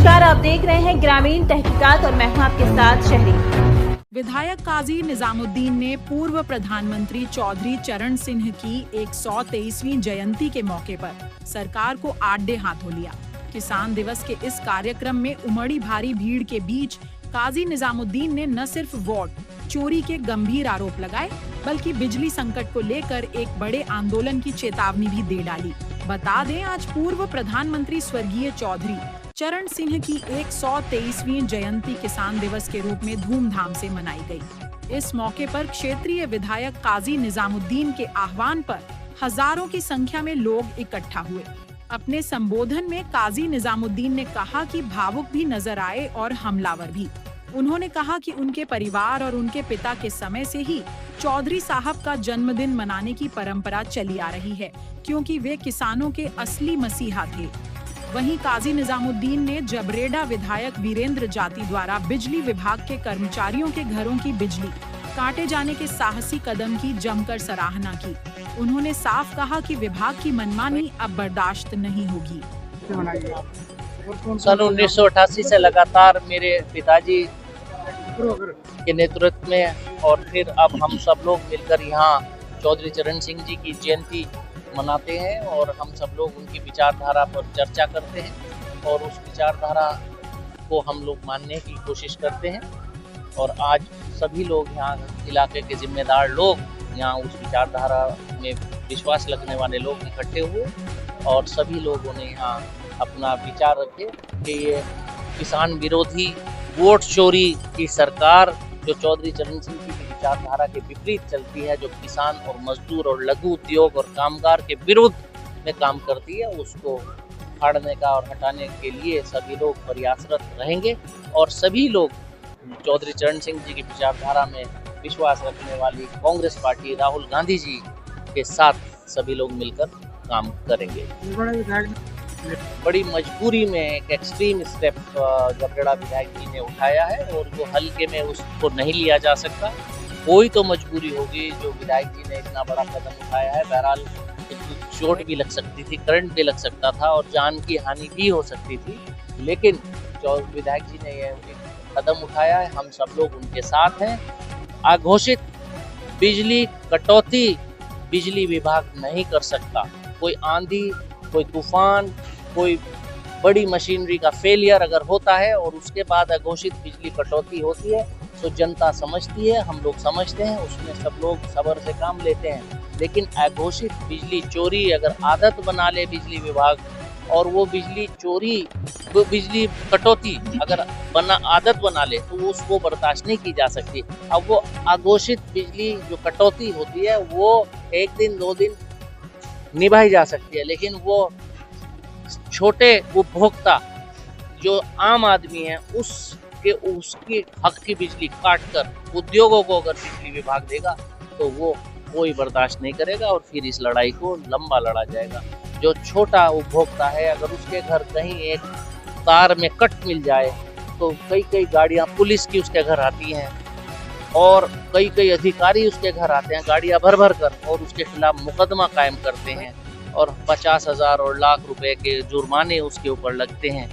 नमस्कार, आप देख रहे हैं ग्रामीण तहकीकात और मैं हूं आपके साथ शहरी। विधायक काजी निजामुद्दीन ने पूर्व प्रधानमंत्री चौधरी चरण सिंह की 123वीं जयंती के मौके पर सरकार को आड़े हाथों लिया। किसान दिवस के इस कार्यक्रम में उमड़ी भारी भीड़ के बीच काजी निजामुद्दीन ने न सिर्फ वोट चोरी के गंभीर आरोप लगाए, बल्कि बिजली संकट को लेकर एक बड़े आंदोलन की चेतावनी भी दे डाली। बता दें, आज पूर्व प्रधानमंत्री स्वर्गीय चौधरी चरण सिंह की 123वीं जयंती किसान दिवस के रूप में धूमधाम से मनाई गई। इस मौके पर क्षेत्रीय विधायक काजी निजामुद्दीन के आह्वान पर हजारों की संख्या में लोग इकट्ठा हुए। अपने संबोधन में काजी निजामुद्दीन ने कहा कि भावुक भी नजर आए और हमलावर भी। उन्होंने कहा कि उनके परिवार और उनके पिता के समय से ही चौधरी साहब का जन्मदिन मनाने की परंपरा चली आ रही है, क्योंकि वे किसानों के असली मसीहा थे। वहीं काजी निजामुद्दीन ने जबरेड़ा विधायक वीरेंद्र जाति द्वारा बिजली विभाग के कर्मचारियों के घरों की बिजली काटे जाने के साहसी कदम की जमकर सराहना की। उन्होंने साफ कहा कि विभाग की मनमानी अब बर्दाश्त नहीं होगी। सन 1988 से लगातार मेरे पिताजी के नेतृत्व में और फिर अब हम सब लोग मिलकर यहाँ चौधरी चरण सिंह जी की जयंती मनाते हैं और हम सब लोग उनकी विचारधारा पर चर्चा करते हैं और उस विचारधारा को हम लोग मानने की कोशिश करते हैं। और आज सभी लोग यहाँ इलाके के जिम्मेदार लोग यहाँ उस विचारधारा में विश्वास रखने वाले लोग इकट्ठे हुए और सभी लोगों ने यहाँ अपना विचार रखे कि ये किसान विरोधी वोट चोरी की सरकार जो चौधरी चरण सिंह की विचारधारा के विपरीत चलती है, जो किसान और मजदूर और लघु उद्योग और कामगार के विरुद्ध में काम करती है, उसको फाड़ने का और हटाने के लिए सभी लोग प्रयासरत रहेंगे। और सभी लोग चौधरी चरण सिंह जी की विचारधारा में विश्वास रखने वाली कांग्रेस पार्टी राहुल गांधी जी के साथ सभी लोग मिलकर काम करेंगे। बड़ी मजबूरी में एक एक्सट्रीम स्टेप जबरेड़ा विधायक जी ने उठाया है और वो हल्के में उसको नहीं लिया जा सकता। कोई तो मजबूरी होगी जो विधायक जी ने इतना बड़ा कदम उठाया है। बहरहाल चोट भी लग सकती थी, करंट भी लग सकता था और जान की हानि भी हो सकती थी, लेकिन विधायक जी ने यह कदम उठाया है। हम सब लोग उनके साथ हैं। अघोषित बिजली कटौती बिजली विभाग नहीं कर सकता। कोई आंधी, कोई तूफान, कोई बड़ी मशीनरी का फेलियर अगर होता है और उसके बाद अघोषित बिजली कटौती होती है तो जनता समझती है, हम लोग समझते हैं, उसमें सब लोग सब्र से काम लेते हैं। लेकिन अघोषित बिजली चोरी अगर आदत बना ले बिजली विभाग और वो बिजली चोरी, वो बिजली कटौती अगर आदत बना ले तो उसको बर्दाश्त नहीं की जा सकती। अब वो अघोषित बिजली जो कटौती होती है वो एक दिन 2 दिन निभाई जा सकती है, लेकिन वो छोटे उपभोक्ता जो आम आदमी है उसकी हक की बिजली काट कर उद्योगों को अगर बिजली विभाग देगा तो वो कोई बर्दाश्त नहीं करेगा और फिर इस लड़ाई को लंबा लड़ा जाएगा। जो छोटा उपभोक्ता है अगर उसके घर कहीं एक तार में कट मिल जाए तो कई गाड़ियां पुलिस की उसके घर आती हैं और कई अधिकारी उसके घर आते हैं गाड़ियां भर कर और उसके खिलाफ मुकदमा कायम करते हैं और 50,000 और लाख रुपए के जुर्माने उसके ऊपर लगते हैं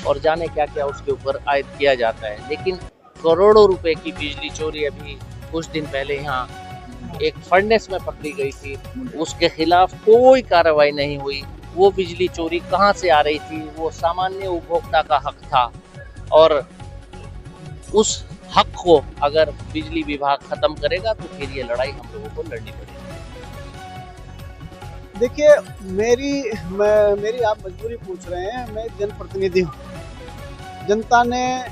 और जाने क्या क्या उसके ऊपर आयद किया जाता है। लेकिन करोड़ों रुपए की बिजली चोरी अभी कुछ दिन पहले यहाँ एक फर्नेस में पकड़ी गई थी, उसके खिलाफ कोई कार्रवाई नहीं हुई। वो बिजली चोरी कहाँ से आ रही थी? वो सामान्य उपभोक्ता का हक था और उस हक को अगर बिजली विभाग खत्म करेगा तो फिर ये लड़ाई हम लोगों को लड़नी पड़ेगी। देखिए, मेरी आप मजबूरी पूछ रहे हैं। मैं जनप्रतिनिधि हूँ, जनता ने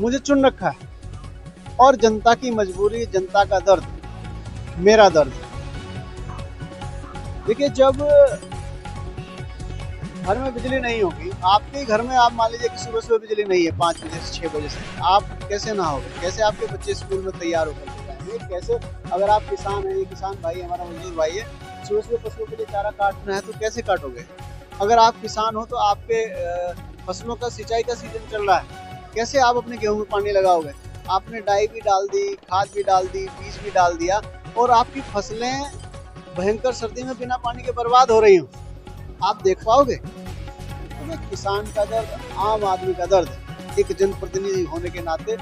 मुझे चुन रखा है और जनता की मजबूरी, जनता का दर्द मेरा दर्द। देखिए, जब घर में बिजली नहीं होगी, आपके घर में आप मान लीजिए कि सुबह बिजली नहीं है 5 बजे से 6 बजे से, आप कैसे नहाओगे? कैसे आपके बच्चे स्कूल में तैयार होकर जाएंगे? कैसे, अगर आप किसान हैं, ये किसान भाई हमारा मजदूर भाई है, सुबह पशुओं के लिए चारा काटना है तो कैसे काटोगे? अगर आप किसान हो तो आपके फसलों का सिंचाई का सीजन चल रहा है, कैसे आप अपने गेहूं में पानी लगाओगे? आपने डाई भी डाल दी, खाद भी डाल दी, बीज भी डाल दिया और आपकी फसलें भयंकर सर्दी में बिना पानी के बर्बाद हो रही हो, आप देख पाओगे? तो किसान का दर्द आम आदमी का दर्द एक जनप्रतिनिधि होने के नाते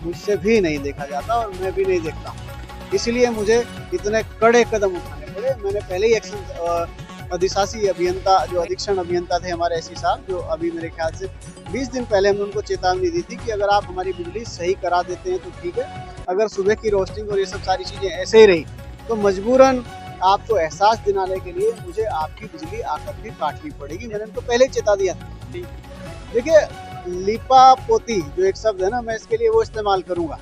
मुझसे भी नहीं देखा जाता और मैं भी नहीं देखता हूँ। इसलिए मुझे इतने कड़े कदम उठाने पड़े। मैंने पहले ही एक्शन अधिशासी अभियंता जो अधीक्षण अभियंता थे हमारे एससी साहब, जो अभी मेरे ख्याल से 20 दिन पहले हमने उनको चेतावनी दी थी कि अगर आप हमारी बिजली सही करा देते हैं तो ठीक है, अगर सुबह की रोस्टिंग और ये सब सारी चीज़ें ऐसे ही रही तो मजबूरन आपको एहसास दिलाने के लिए मुझे आपकी बिजली आकर के काटनी पड़ेगी। मैंने उनको पहले ही चेता दिया था। देखिए, लीपा पोती जो एक शब्द है ना, मैं इसके लिए वो इस्तेमाल करूँगा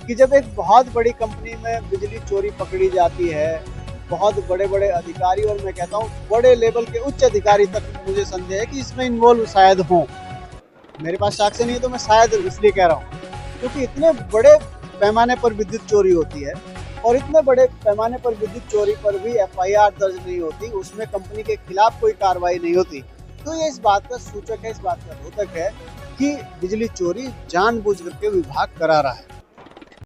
कि जब एक बहुत बड़ी कंपनी में बिजली चोरी पकड़ी जाती है, बहुत बड़े बड़े अधिकारी और मैं कहता हूँ बड़े लेवल के उच्च अधिकारी तक मुझे संदेह है कि इसमें इन्वॉल्व शायद हों। मेरे पास साक्ष्य नहीं है तो मैं शायद इसलिए कह रहा हूँ क्योंकि इतने बड़े पैमाने पर विद्युत चोरी होती है और इतने बड़े पैमाने पर विद्युत चोरी पर भी FIR दर्ज नहीं होती, उसमें कंपनी के खिलाफ कोई कार्रवाई नहीं होती। तो ये इस बात का सूचक है, इस बात का द्योतक है कि बिजली चोरी जानबूझ करके विभाग करा रहा है।